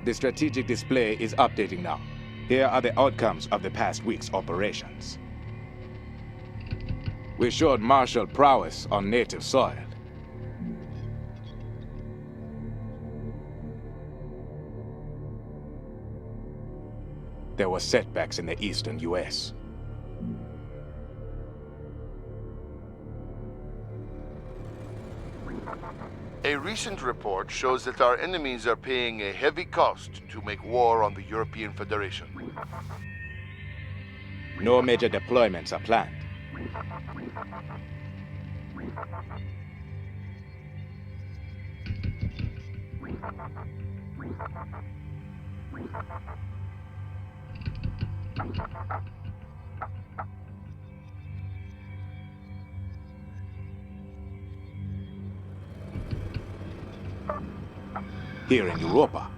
The strategic display is updating now. Here are the outcomes of the past week's operations. We showed martial prowess on native soil. There were setbacks in the eastern US. A recent report shows that our enemies are paying a heavy cost to make war on the European Federation. No major deployments are planned. Here in Europa.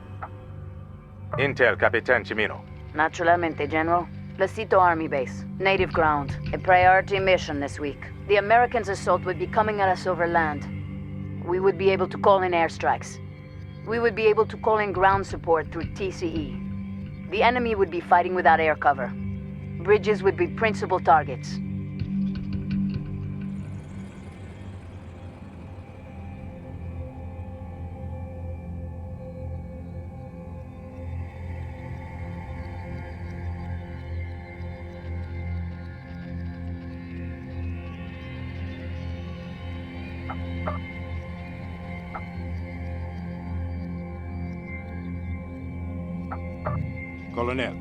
Intel, Capitan Cimino. Naturalmente, General. The Ceito Army Base. Native ground. A priority mission this week. The Americans' assault would be coming at us over land. We would be able to call in airstrikes. We would be able to call in ground support through TCE. The enemy would be fighting without air cover. Bridges would be principal targets. Colonel,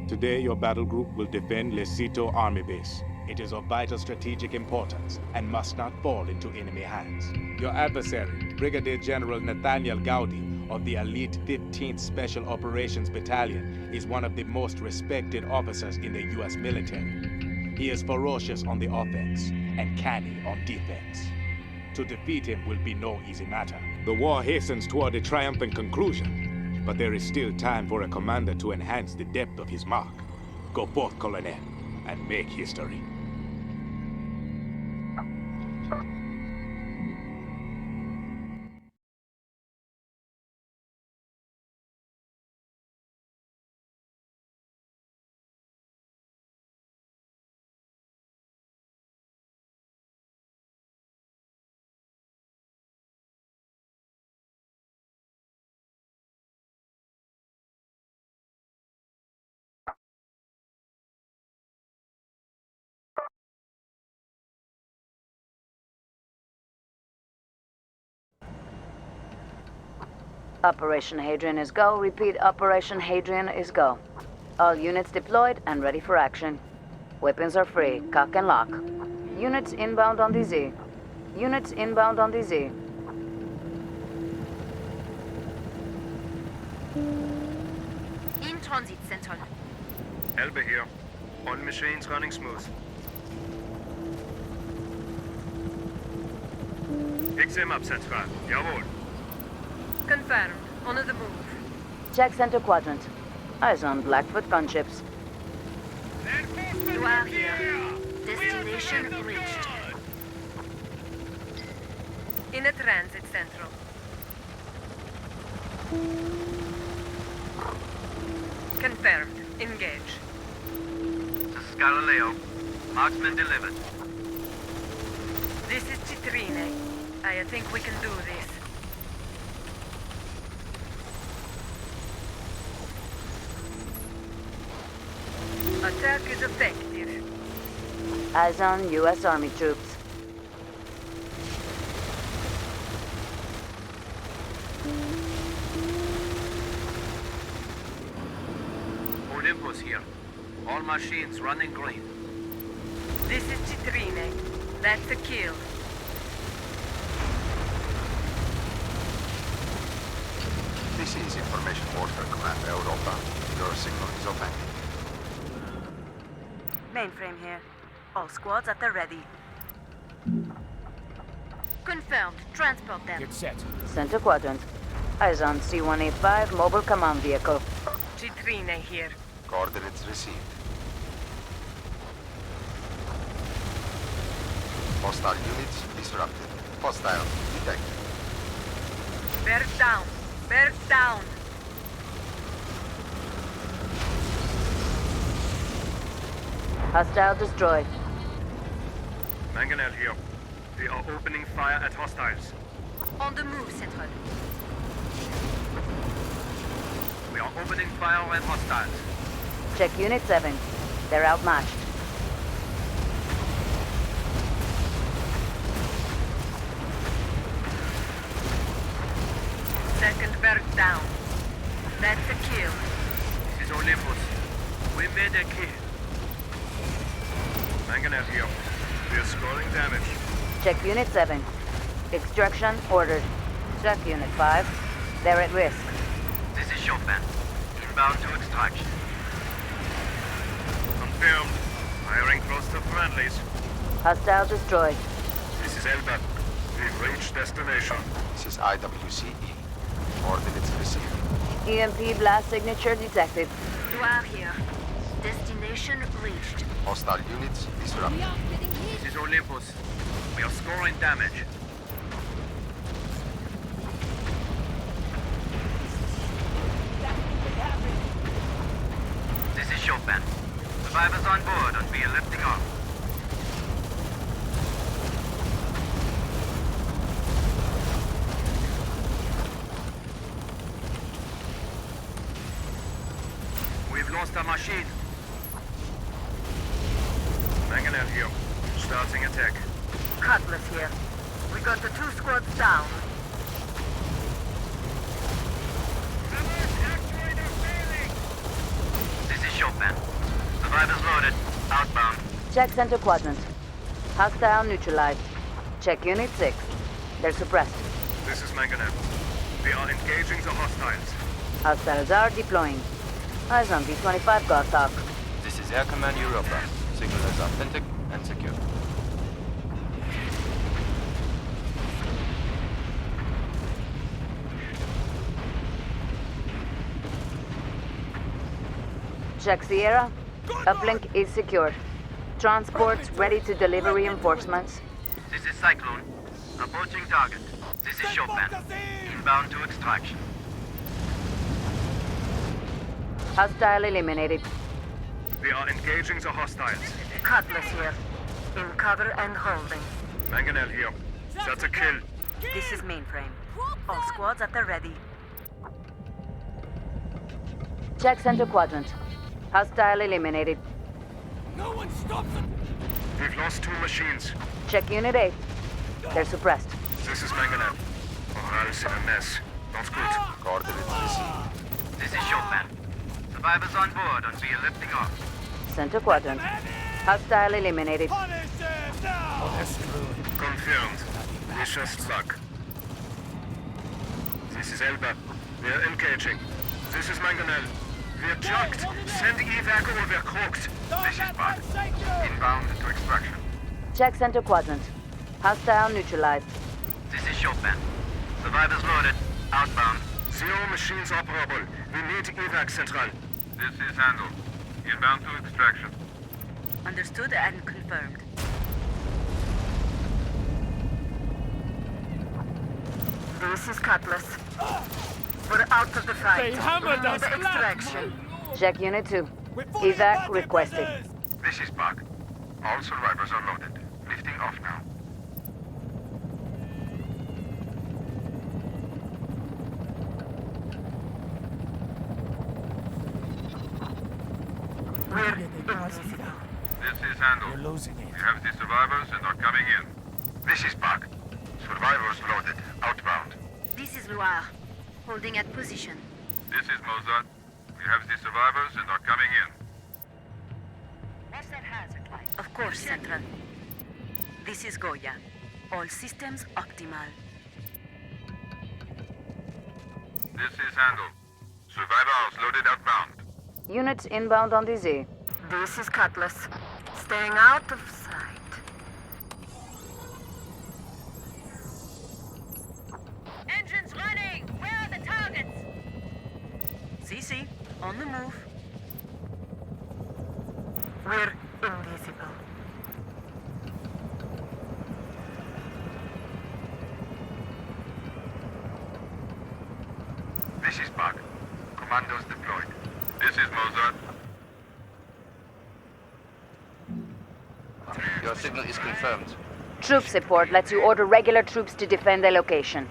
today your battle group will defend Le Ceito Army Base. It is of vital strategic importance and must not fall into enemy hands. Your adversary, Brigadier General Nathaniel Gaudi of the elite 15th Special Operations Battalion, is one of the most respected officers in the US military. He is ferocious on the offense and canny on defense. To defeat him will be no easy matter. The war hastens toward a triumphant conclusion. But there is still time for a commander to enhance the depth of his mark. Go forth, Colonel, and make history. Operation Hadrian is go. Repeat, Operation Hadrian is go. All units deployed and ready for action. Weapons are free. Cock and lock. Units inbound on the Z. Units inbound on the Z. In transit, Central. Elbe here. All machines running smooth. XM up, Central. Jawohl. Confirmed. On the move. Check center quadrant. Eyes on Blackfoot gunships. You are here. Destination reached. In a transit, Central. Confirmed. Engage. This is Galileo. Marksman delivered. This is Citrine. I think we can do this. Attack is effective. Eyes on U.S. Army troops. Olympus here. All machines running green. This is Citrine. That's a kill. This is Information Warfare Command Europa. Your signal is open. Mainframe here. All squads at the ready. Confirmed. Transport them. Get set. Center quadrant. Eyes on C-185 mobile command vehicle. Citrine here. Coordinates received. Hostile units disrupted. Hostile detected. Bear down. Bear down. Hostile destroyed. Mangonel here. We are opening fire at hostiles. On the move, Central. We are opening fire at hostiles. Check Unit 7. They're outmatched. Second berg down. That's a kill. This is Olympus. We made a kill. Mangonel here. We are scoring damage. Check Unit 7. Extraction ordered. Check Unit 5. They're at risk. This is Chopin. Inbound to extraction. Confirmed. Firing close to friendlies. Hostile destroyed. This is Elba. We've reached destination. This is IWCE. Coordinates received. EMP blast signature detected. You are here. Destination reached. Hostile units disrupted. This is Olympus. We are scoring damage. This is Chopin. Survivors on board and we are lifting off. We've lost our machine. Mangonel here. Starting attack. Cutlass here. We got the 2 squads down. This is Chopin. Survivors loaded. Outbound. Check center quadrant. Hostile neutralized. Check Unit 6. They're suppressed. This is Mangonel. We are engaging the hostiles. Hostiles are deploying. Eyes on B-25 Gothawk. This is Air Command Europa. Signal is authentic and secure. Check Sierra. Uplink is secured. Transports ready to deliver reinforcements. This is Cyclone. Approaching target. This is Chopin. Inbound to extraction. Hostile eliminated. We are engaging the hostiles. Cutlass here. In cover and holding. Mangonel here. That's a kill. This is mainframe. All squads at the ready. Check center quadrant. Hostile eliminated. We've lost 2 machines. Check Unit 8. They're suppressed. This is Mangonel. Morale's in a mess. Not good. Coordinates received. This is Chopin. Survivors on board and we are lifting off. Center quadrant. Hostile eliminated. Confirmed. Wish us luck. This is Elba. We are engaging. This is Mangonel. We are junked. Send EFEC or we're croaked. This is Bud. Inbound to extraction. Check center quadrant. Hostile neutralized. This is Chopin. Survivors loaded. Outbound. 0 machines operable. We need EVAC Central. This is Handel. Inbound to extraction. Understood and confirmed. This is Cutlass. We're out of the fight. They hammered We us need flat. extraction. Check Unit 2. Evac requested. This is Bug. All survivors are loaded. Lifting off now. We're invisible. This is Handel. We're losing it. We have the survivors and are coming in. This is Bug. Survivors loaded. Outbound. This is Loire. Holding at position. This is Mozart. We have the survivors and are coming in. What's that hazard like? Of course, Central. This is Goya. All systems optimal. This is Handel. Survivors loaded outbound. Units inbound on the Z. This is Cutlass. Staying out of sight. Engines running! Where are the targets? CC, on the move. We're invisible. This is Bug. Commandos deployed. This is Mozart. Your signal is confirmed. Troop support lets you order regular troops to defend their location.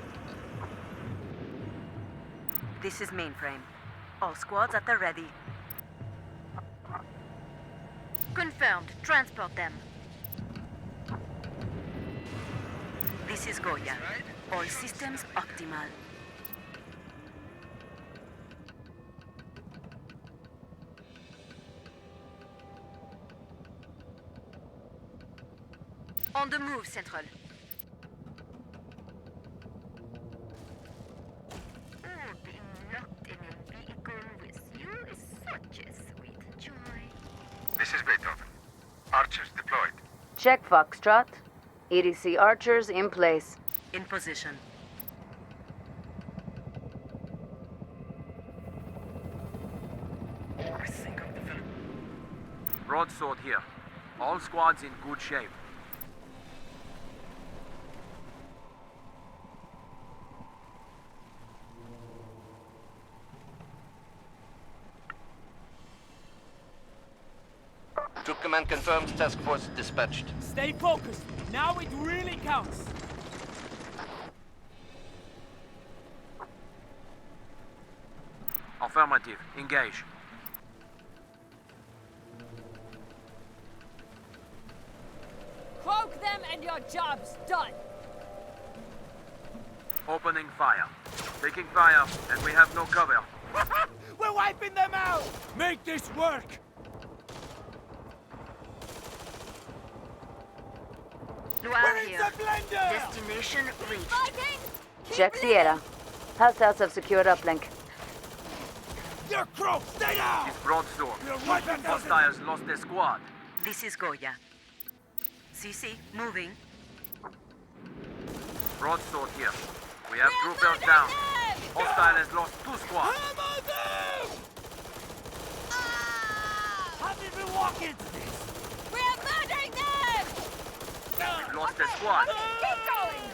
This is mainframe. All squads at the ready. Confirmed. Transport them. This is Goya. All systems optimal. On the move, Central. Being locked in a vehicle with you is such a sweet joy. This is Beethoven. Archers deployed. Check Foxtrot. EDC archers in place. In position. Broadsword here. All squads in good shape. Troop command confirmed. Task force dispatched. Stay focused. Now it really counts. Affirmative. Engage. Cloak them and your job's done. Opening fire. Taking fire, and we have no cover. We're wiping them out! Make this work! Luau It's here. a blender! Destination reached. Fighting! Check Sierra. Hostiles have secured uplink. You're crook! Stay down! It's broadsword. We're wiping them! Hostiles lost their squad. This is Goya. CC, moving. Broadsword here. We have troopers down. Hostile has lost 2 squads. Hammer them! How did we walk into this? We're murdering them! We've lost a squad. Keep going!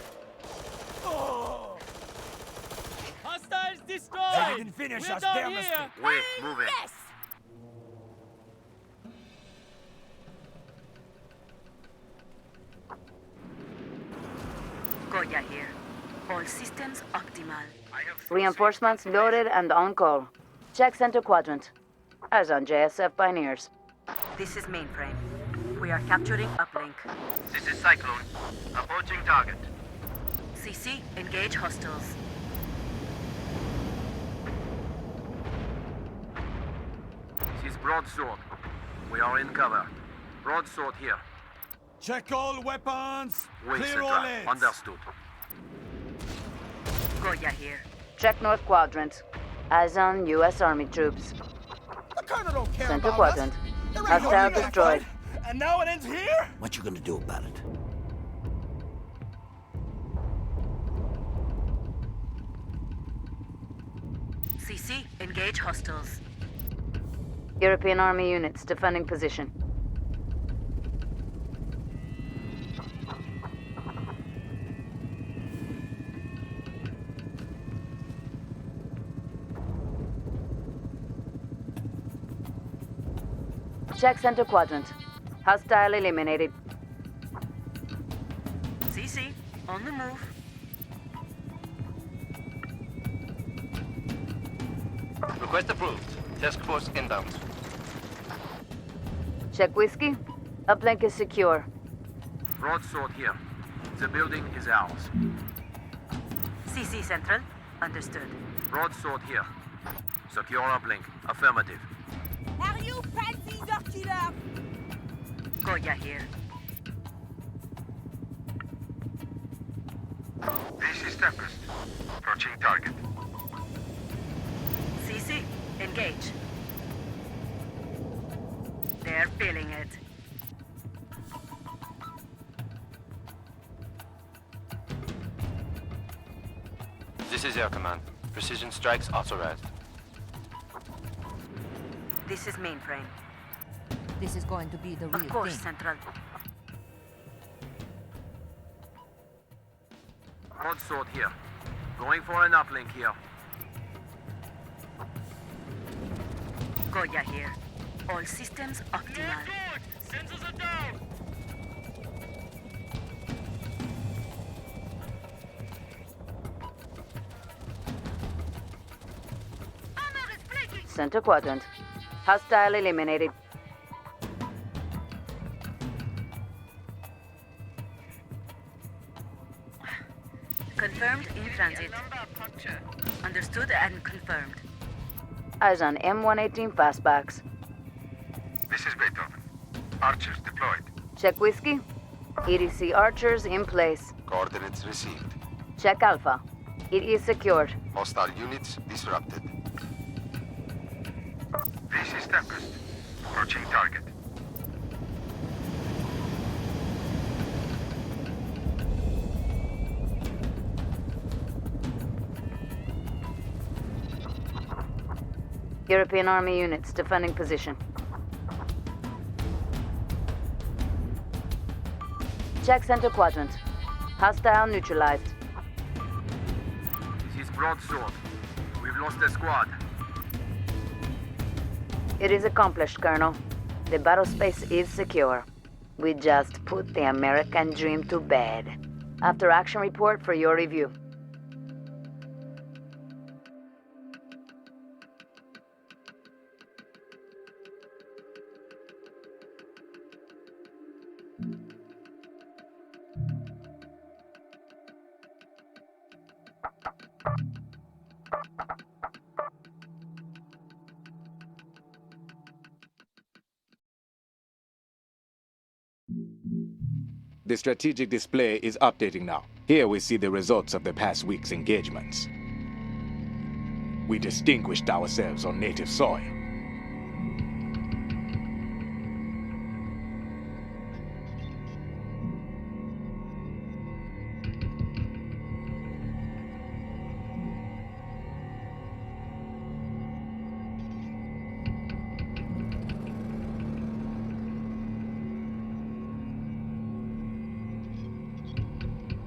Oh. Hostiles destroyed! They didn't finish us, their mistake. Wait, moving. Yes! Goya here. All systems optimal. Reinforcements loaded and on call. Check center quadrant. As on JSF Pioneers. This is mainframe. We are capturing uplink. This is Cyclone. Approaching target. CC, engage hostiles. This is broadsword. We are in cover. Broadsword here. Check all weapons! Oui, Clear all Ceito. lanes! Understood. Goya here. Check north quadrant. Eyes on U.S. Army troops. The colonel don't care Center about quadrant. us. There ain't Hostile no need to destroyed. fight. And now it ends here? What you gonna do about it? CC, engage hostiles. European Army units defending position. Check center quadrant. Hostile eliminated. CC, on the move. Request approved. Task force inbound. Check whiskey. Uplink is secure. Broadsword here. The building is ours. CC Central, understood. Broadsword here. Secure uplink. Affirmative. Are you fancy the killer? Goya here. This is Tempest. Approaching target. CC, engage. They're feeling it. This is Air Command. Precision strikes authorized. This is mainframe. This is going to be the real Of course, thing. Central. Broadsword here. Going for an uplink here. Goya here. All systems optimal. Sensors are down! Center quadrant. Hostile eliminated. Confirmed in transit. Understood and confirmed. Eyes on M118 fastbacks. This is Beethoven. Archers deployed. Check whiskey. EDC archers in place. Coordinates received. Check Alpha. It is secured. Hostile units disrupted. This is Tempest. Approaching target. European Army units defending position. Check center quadrant. Hostile neutralized. This is Broadsword. We've lost a squad. It is accomplished, Colonel. The battle space is secure. We just put the American dream to bed. After action report for your review. The strategic display is updating now. Here we see the results of the past week's engagements. We distinguished ourselves on native soil.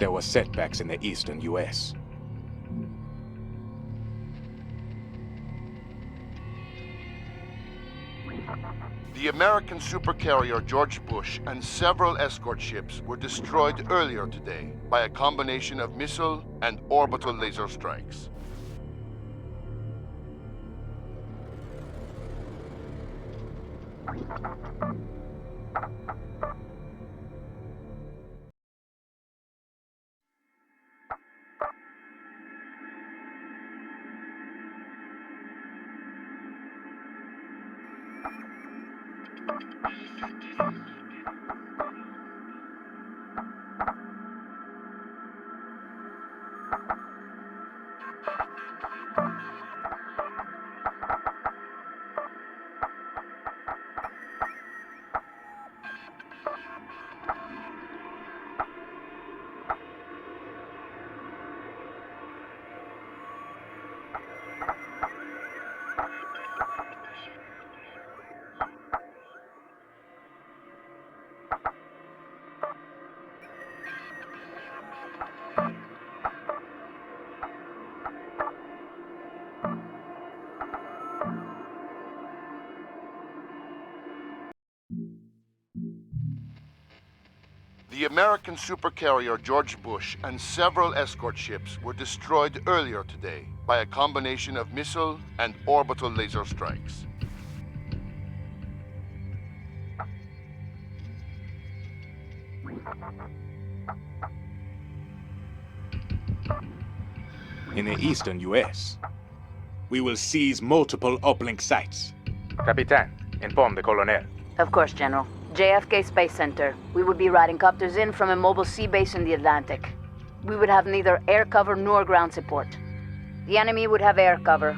There were setbacks in the eastern U.S. The American supercarrier George Bush and several escort ships were destroyed earlier today by a combination of missile and orbital laser strikes. The American supercarrier George Bush and several escort ships were destroyed earlier today by a combination of missile and orbital laser strikes. In the eastern U.S., we will seize multiple uplink sites. Capitan, inform the Colonel. Of course, General. JFK Space Center. We would be riding copters in from a mobile sea base in the Atlantic. We would have neither air cover nor ground support. The enemy would have air cover.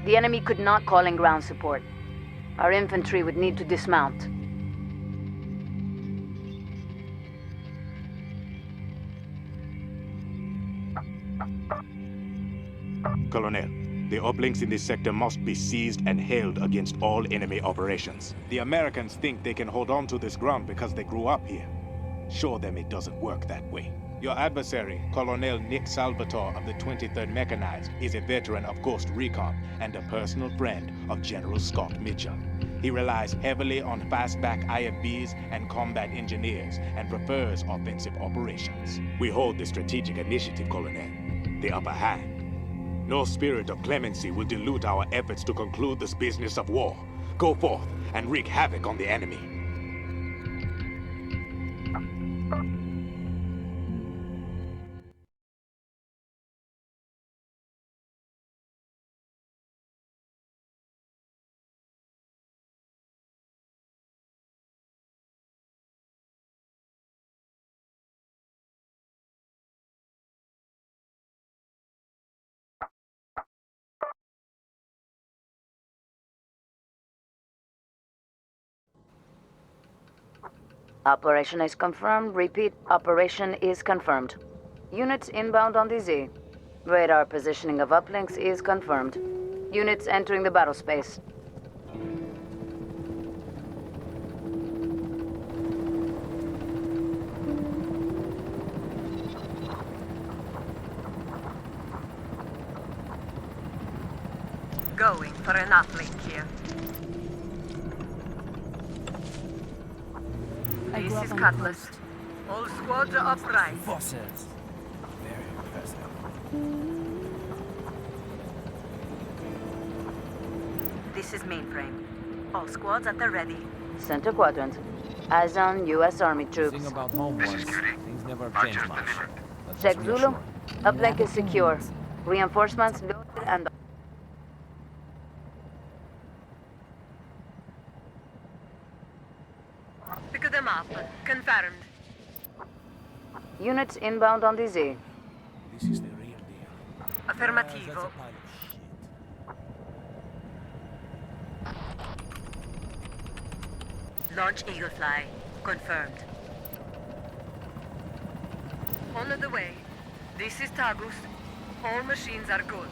The enemy could not call in ground support. Our infantry would need to dismount. Colonel, the uplinks in this sector must be seized and held against all enemy operations. The Americans think they can hold on to this ground because they grew up here. Show them it doesn't work that way. Your adversary, Colonel Nick Salvatore of the 23rd Mechanized, is a veteran of Ghost Recon and a personal friend of General Scott Mitchell. He relies heavily on fastback IFBs and combat engineers and prefers offensive operations. We hold the strategic initiative, Colonel, the upper hand. No spirit of clemency will dilute our efforts to conclude this business of war. Go forth and wreak havoc on the enemy. Operation is confirmed. Repeat, operation is confirmed. Units inbound on the Z. Radar positioning of uplinks is confirmed. Units entering the battle space. Going for an uplink here. This is Cutlass. All squads are upright. Bosses. Very impressive. This is Mainframe. All squads at the ready. Center quadrant. Eyes on U.S. Army troops. Thing about home This is ones, Cutie. things never I change just much. delivered. That's Check just Zulu. reassuring. Uplink is secure. Reinforcements loaded and... Pick them up. Confirmed. Units inbound on the Z. This is the real deal. That's a Affirmativo. pile of shit. Launch Eaglefly. Confirmed. On the way. This is Tagus. All machines are good.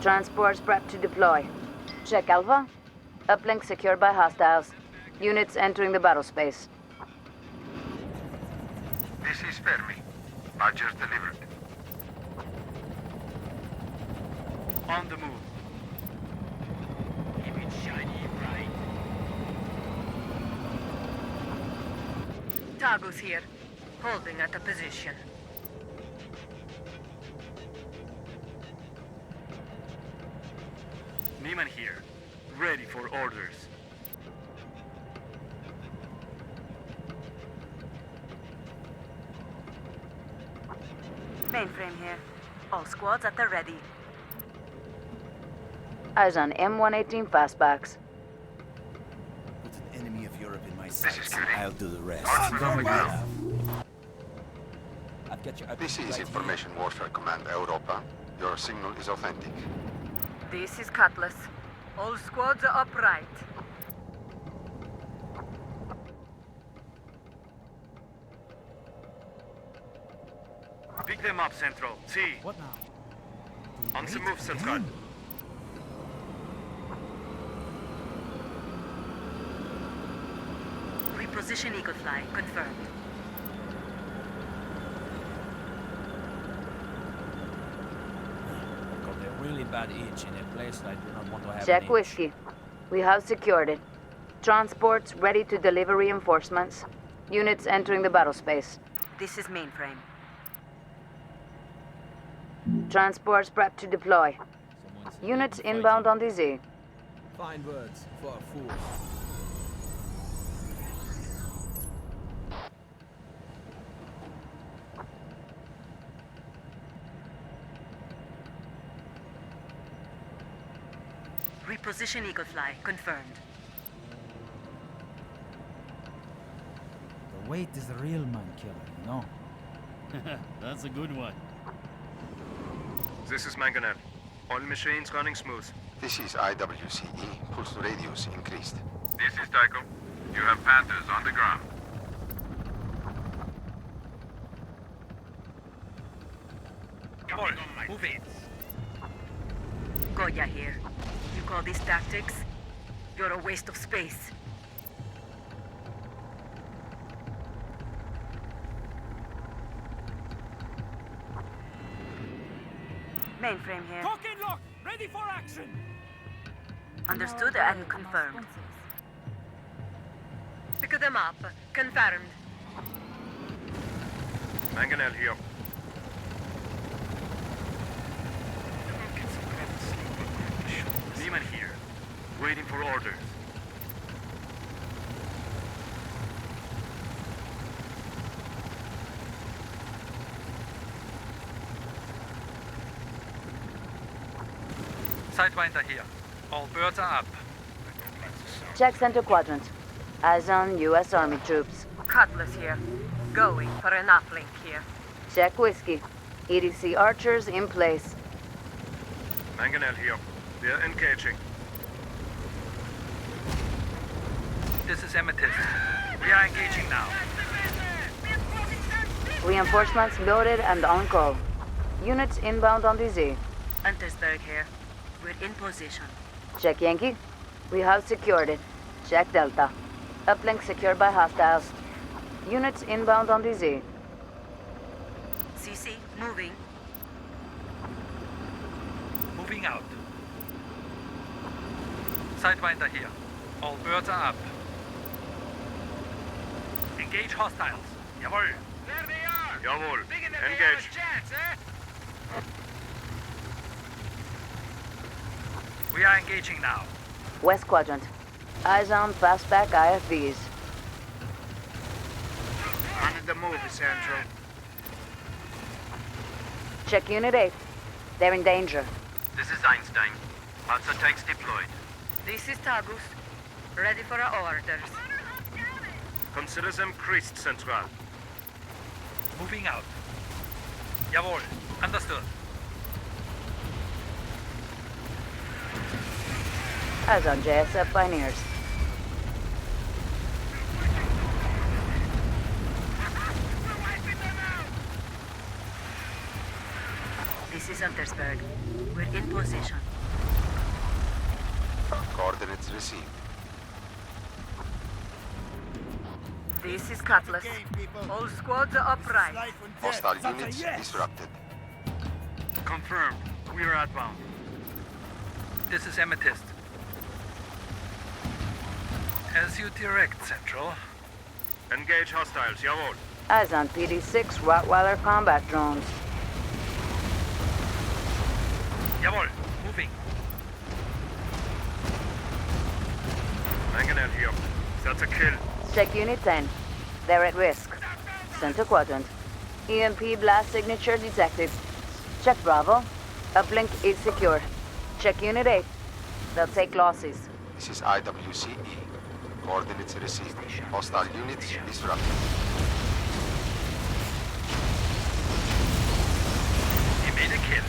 Transports prepped to deploy. Check Alpha. Uplink secured by hostiles. Units entering the battle space. This is Fermi. I just delivered. On the move. Keep it shiny bright. Tagus here. Holding at a position. Neiman here. Ready for orders. Mainframe here. All squads at the ready. Eyes on M118 fastbacks. Put an enemy of Europe in my is sights. Cutie. I'll do the rest. Going now. I've got your This is right here. Information Warfare Command Europa. Your signal is authentic. This is Cutlass. All squads are upright. Pick them up, Central. See. What now? On the move, Central. Reposition Eaglefly. Confirmed. Got a really bad itch in a place I do not want to have Check an itch. Whiskey. We have secured it. Transports ready to deliver reinforcements. Units entering the battle space. This is Mainframe. Transports prepped to deploy. Someone's Units fighting. inbound on the Z. Fine words for a fool. Reposition Eaglefly. Confirmed. The weight is the real man killer, you know? That's a good one. This is Mangonel. All machines running smooth. This is IWCE. Pulse radius increased. This is Tycho. You have Panthers on the ground. Come on, move it. Goya here. You call this tactics? You're a waste of space. Mainframe here. Cock and lock! Ready for action! Understood and confirmed. Pick them up. Confirmed. Mangonel here. Lehman here. Waiting for orders. Sidewinder here. All birds are up. Check center quadrant. Eyes on U.S. Army troops. Cutlass here. Going for an uplink here. Check whiskey. EDC archers in place. Mangonel here. We're engaging. This is Amethyst. We are engaging now. Reinforcements loaded and on call. Units inbound on DZ. Untersberg here. We're in position. Check Yankee. We have secured it. Check Delta. Uplink secured by hostiles. Units inbound on DZ. CC, moving. Moving out. Sidewinder here. All birds are up. Engage hostiles. Jawohl. There they are! Jawohl. Engage. We are engaging now. West quadrant. Eyes on fastback IFVs. On the move, Central. Check Unit 8. They're in danger. This is Einstein. Panzer tanks deployed. This is Tagus. Ready for our orders. Consider them creased, Central. Moving out. Jawohl. Understood. Eyes on JSF Pioneers. This is Untersberg. We're in position. Coordinates received. This is Cutlass. All squads are upright. Hostile units disrupted. Confirmed. We are outbound. This is Amethyst. As you direct, Central. Engage hostiles, jawohl. Eyes on PD-6 Rottweiler combat drones. Jawohl. Moving. Mangonel here. That's a kill. Check Unit 10. They're at risk. Center quadrant. EMP blast signature detected. Check Bravo. Uplink is secure. Check Unit 8. They'll take losses. This is IWCE. Coordinates received. Hostile units disrupted. He made a kill.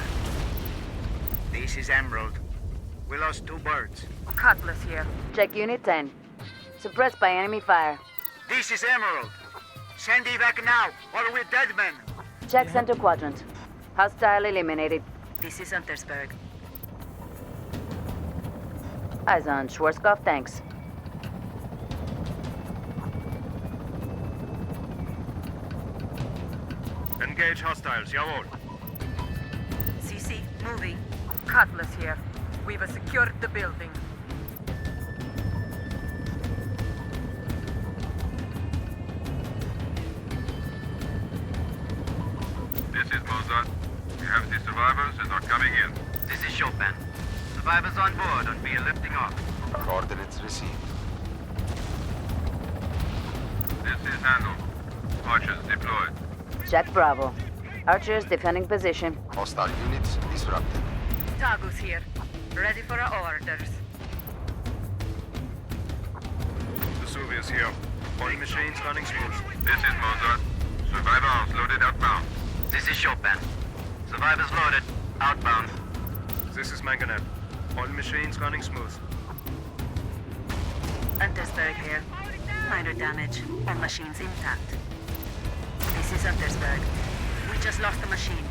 This is Emerald. We lost 2 birds. Cutlass here. Check Unit 10. Suppressed by enemy fire. This is Emerald. Send evac now, or we're dead men. Check center quadrant. Hostile eliminated. This is Untersberg. Eyes on Schwarzkopf tanks. Engage hostiles, jawohl. CC, moving. Cutlass here. We've secured the building. This is Mozart. We have the survivors and are coming in. This is Chopin. Survivors on board and we are lifting off. Coordinates received. This is Handel. Archers deployed. Check Bravo. Archers defending position. Hostile units disrupted. Tagus here. Ready for our orders. Vesuvius here. All machines running smooth. This is Mozart. Survivors loaded outbound. This is Chopin. Survivors loaded. Outbound. This is Mangonel. All machines running smooth. Untersberg here. Minor damage. All machines intact. This is Untersberg. We just lost a machine.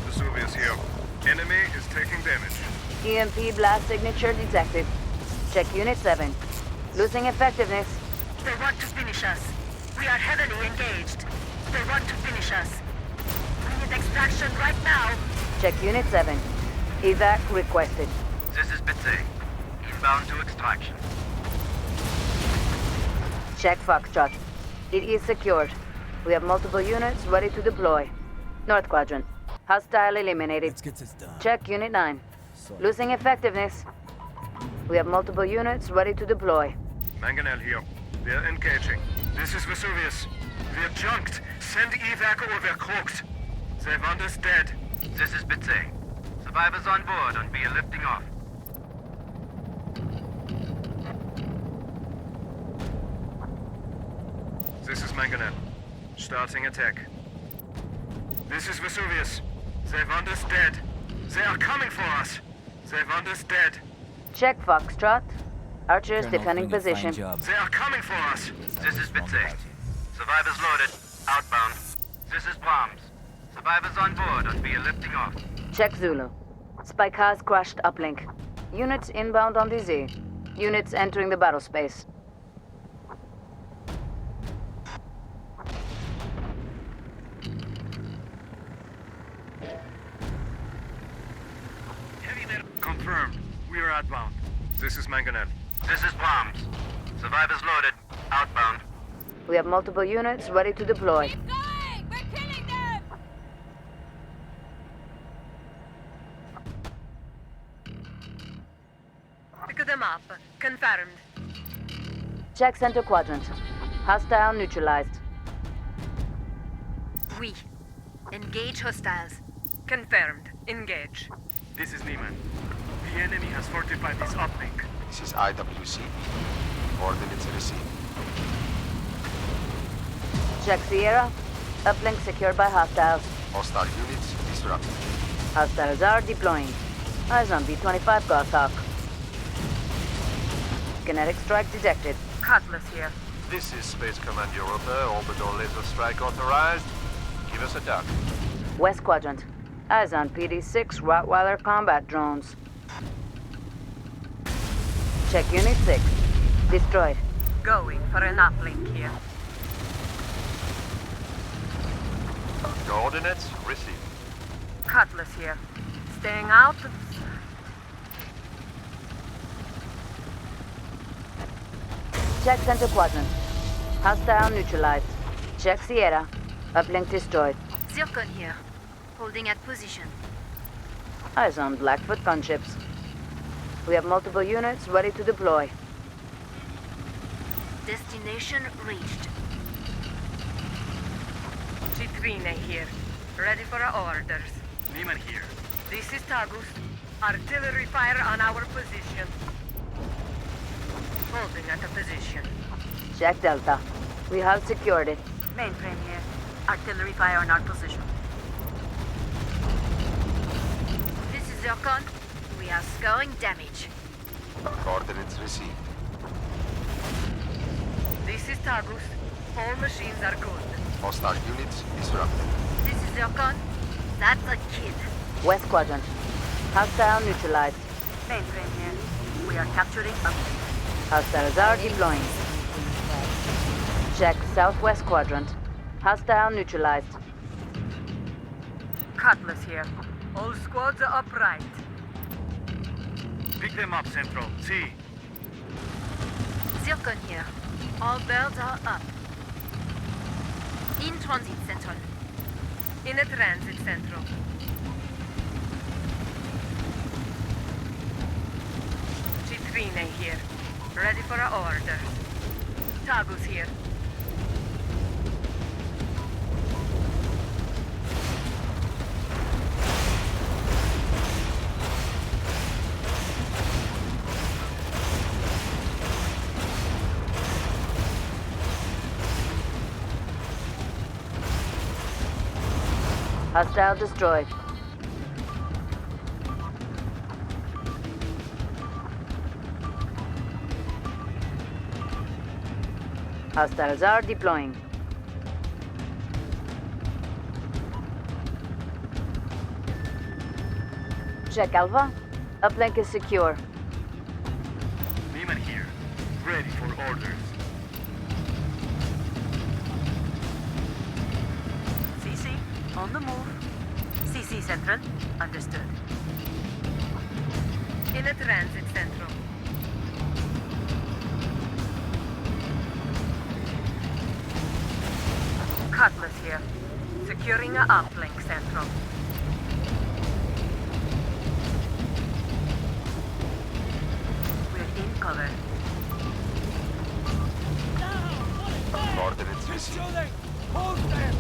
Vesuvius here. Enemy is taking damage. EMP blast signature detected. Check Unit 7. Losing effectiveness. They want to finish us. We are heavily engaged. They want to finish us. We need extraction right now. Check Unit 7. Evac requested. This is Bitsy. Inbound to extraction. Check Foxtrot. It is secured. We have multiple units ready to deploy. North Quadrant. Hostile eliminated. Let's get this done. Check Unit 9. Losing effectiveness. We have multiple units ready to deploy. Mangonel here. We're engaging. This is Vesuvius. We're junked. Send evac or we're croaked. They want us dead. This is Bitsy. Survivors on board and we are lifting off. This is Mangonel. Starting attack. This is Vesuvius. They want us dead. They are coming for us. They want us dead. Check Foxtrot. Archers Colonel, defending doing a fine position. job. They are coming for us. This is Bitsy. Survivors loaded. Outbound. This is Brahms. Survivors on board and we are lifting off. Check Zulu. Spike has crashed uplink. Units inbound on DZ. Units entering the battle space. Confirmed. We are outbound. This is Mangonel. This is Brahms. Survivors loaded. Outbound. We have multiple units ready to deploy. Keep going! We're killing them! Pick them up. Confirmed. Check Center Quadrant. Hostile neutralized. We. Engage hostiles. Confirmed. Engage. This is Lehman. The enemy has fortified this uplink. This is IWC. Coordinates received. Check Sierra. Uplink secured by hostiles. Hostile units disrupted. Hostiles are deploying. Eyes on B-25 Goshawk. Kinetic strike detected. Cutlass here. This is Space Command Europa. Orbital laser strike authorized. Give us a duck. West Quadrant. Eyes on PD-6 Rottweiler combat drones. Check Unit 6. Destroyed. Going for an uplink here. Coordinates received. Cutlass here. Staying out. Check Center Quadrant. Hostile neutralized. Check Sierra. Uplink destroyed. Zircon here. Holding at position. Eyes on Blackfoot gunships. We have multiple units ready to deploy. Destination reached. Citrine here. Ready for orders. Lehman here. This is Tagus. Artillery fire on our position. Holding at a position. Check Delta. We have secured it. Mainframe here. Artillery fire on our position. This is Zircon. We are scoring damage. Coordinates received. This is Tagus. All machines are good. Hostile units disrupted. This is Zircon. That's a kid. West Quadrant. Hostile neutralized. Mainframe here. We are capturing uplink. Hostiles are deploying. Check Southwest Quadrant. Hostile neutralized. Cutlass here. All squads are upright. Pick them up, Central. See. Zircon here. All birds are up. In transit, Central. In a transit central. Citrine here. Ready for orders. Tagus here. Hostile destroyed. Hostiles are deploying. Check Alpha. Uplink is secure. Lehman here. Ready for orders. On the move. CC Central. Understood. In a transit, Central. Cutlass here. Securing a uplink, Central. We're in cover. Coordinates received. Hold them!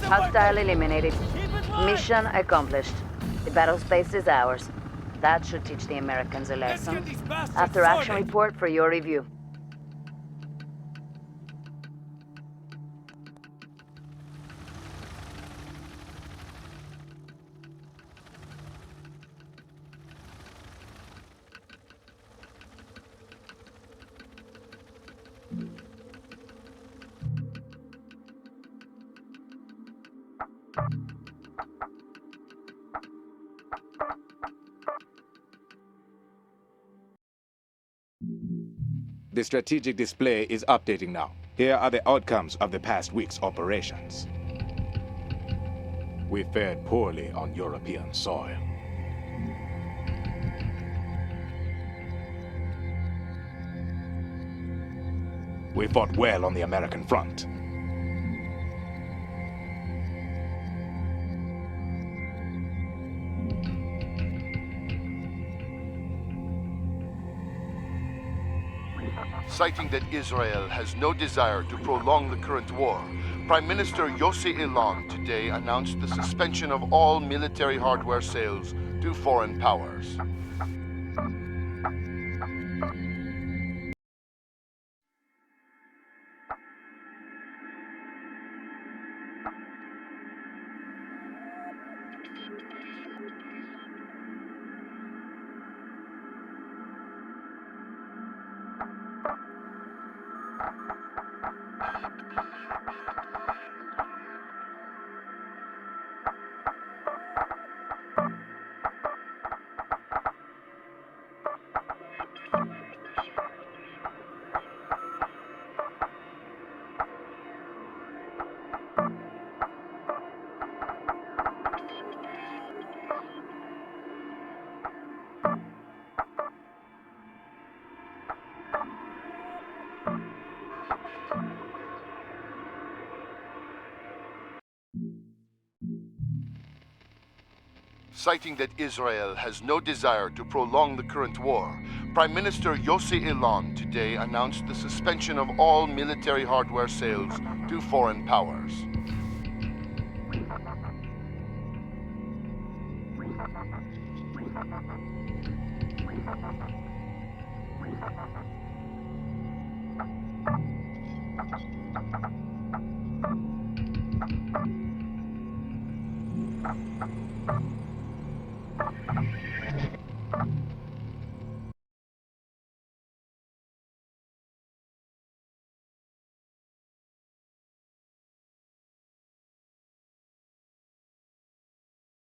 Hostile eliminated. Mission accomplished. The battle space is ours. That should teach the Americans a lesson. After action report for your review. The strategic display is updating now. Here are the outcomes of the past week's operations. We fared poorly on European soil. We fought well on the American front. Citing that Israel has no desire to prolong the current war, Prime Minister Yossi Elan today announced the suspension of all military hardware sales to foreign powers. Citing that Israel has no desire to prolong the current war, Prime Minister Yossi Elan today announced the suspension of all military hardware sales to foreign powers.